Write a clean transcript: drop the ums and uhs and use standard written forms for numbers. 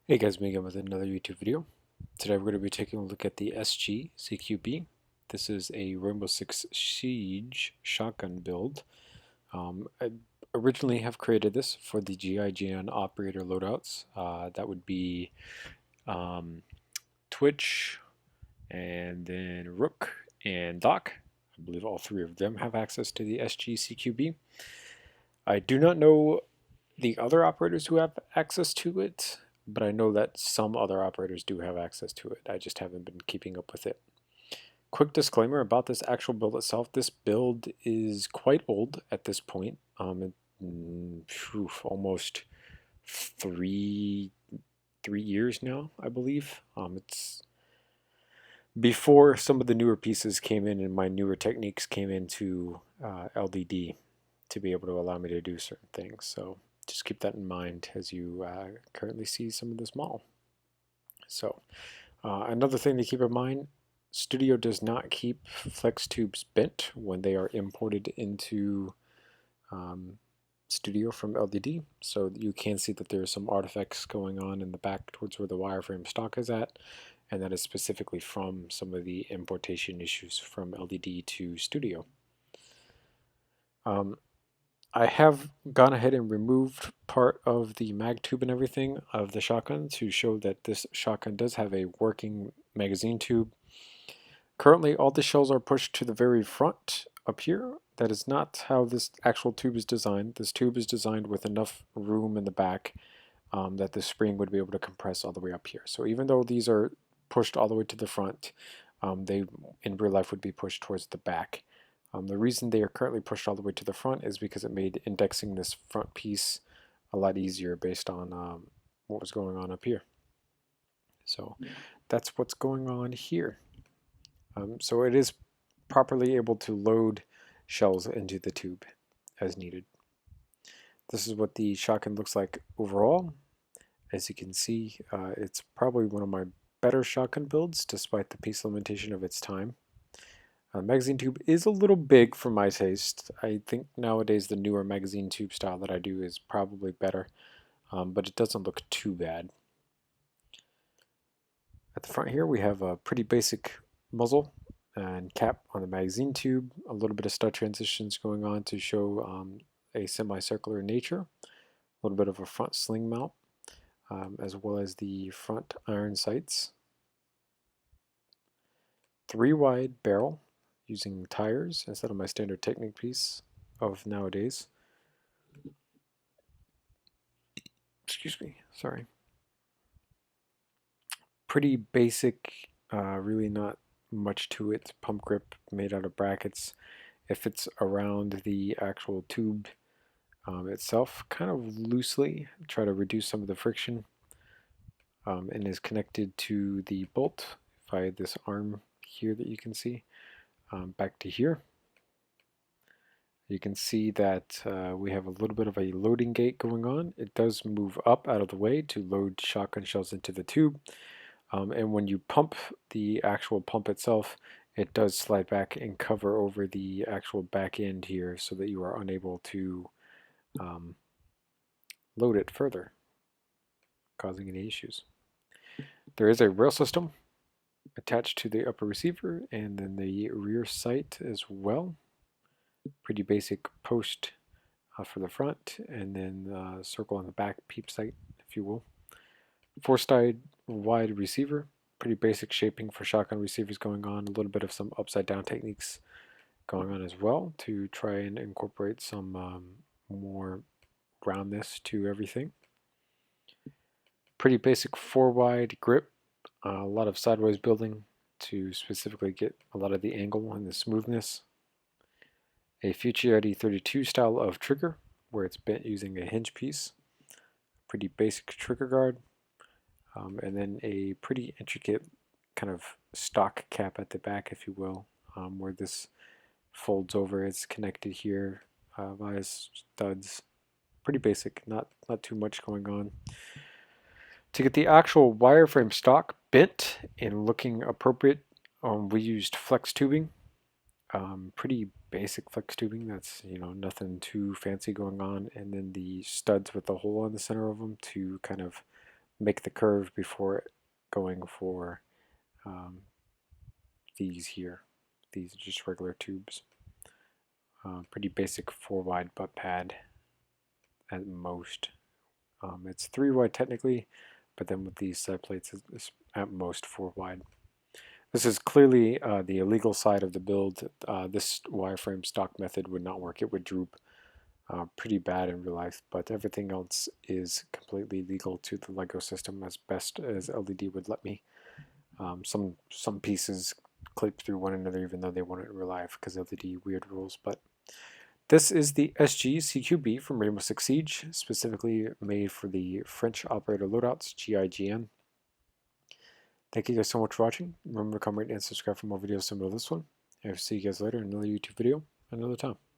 Hey guys, me again with another YouTube video. Today we're going to be taking a look at the SG-CQB. This is a Rainbow Six Siege shotgun build. I originally have created this for the GIGN operator loadouts. That would be Twitch, and then Rook and Doc. I believe all three of them have access to the SG-CQB. I do not know the other operators who have access to it, but I know that some other operators do have access to it. I just haven't been keeping up with it. Quick disclaimer about this actual build itself. This build is quite old at this point. Almost three years now, I believe. It's before some of the newer pieces came in and my newer techniques came into LDD to be able to allow me to do certain things. So just keep that in mind as you currently see some of this model. So another thing to keep in mind, Studio does not keep flex tubes bent when they are imported into Studio from LDD. So you can see that there are some artifacts going on in the back towards where the wireframe stock is at, and that is specifically from some of the importation issues from LDD to Studio. I have gone ahead and removed part of the mag tube and everything of the shotgun to show that this shotgun does have a working magazine tube. Currently, all the shells are pushed to the very front up here. That is not how this actual tube is designed. This tube is designed with enough room in the back that the spring would be able to compress all the way up here. So even though these are pushed all the way to the front, they in real life would be pushed towards the back. The reason they are currently pushed all the way to the front is because it made indexing this front piece a lot easier based on what was going on up here. So that's what's going on here. So it is properly able to load shells into the tube as needed. This is what the shotgun looks like overall. As you can see, it's probably one of my better shotgun builds despite the piece limitation of its time. Magazine tube is a little big for my taste. I think nowadays the newer magazine tube style that I do is probably better, but it doesn't look too bad. At the front here we have a pretty basic muzzle and cap on the magazine tube, a little bit of stud transitions going on to show a semicircular nature, a little bit of a front sling mount, as well as the front iron sights. 3 wide barrel using tires instead of my standard Technic piece of nowadays. Excuse me, sorry. Pretty basic, really not much to it. Pump grip made out of brackets. It fits around the actual tube itself, kind of loosely, try to reduce some of the friction, and is connected to the bolt via this arm here that you can see. Back to here. You can see that we have a little bit of a loading gate going on. It does move up out of the way to load shotgun shells into the tube. And when you pump the actual pump itself, it does slide back and cover over the actual back end here so that you are unable to load it further, causing any issues. There is a rail system attached to the upper receiver and then the rear sight as well. Pretty basic post for the front, and then circle on the back, peep sight, if you will. 4-side wide receiver, pretty basic shaping for shotgun receivers going on, a little bit of some upside down techniques going on as well to try and incorporate some more roundness to everything. Pretty basic 4-wide grip, a lot of sideways building to specifically get a lot of the angle and the smoothness. A Fuciotti 32 style of trigger where it's bent using a hinge piece. Pretty basic trigger guard. And then a pretty intricate kind of stock cap at the back, if you will, where this folds over. It's connected here via studs. Pretty basic, not too much going on. To get the actual wireframe stock bent and looking appropriate, we used flex tubing. Pretty basic flex tubing. That's nothing too fancy going on. And then the studs with the hole in the center of them to kind of make the curve before going for these here. These are just regular tubes. Pretty basic 4 wide butt pad at most. It's 3 wide technically, but then with these side plates, it's at most 4 wide. This is clearly the illegal side of the build. This wireframe stock method would not work. It would droop pretty bad in real life, but everything else is completely legal to the LEGO system as best as LED would let me. Some pieces clip through one another even though they won't in real life because of the weird rules. But this is the SG-CQB from Rainbow Six Siege, specifically made for the French operator loadouts, GIGN. Thank you guys so much for watching. Remember to comment and subscribe for more videos similar to this one. I'll see you guys later in another YouTube video another time.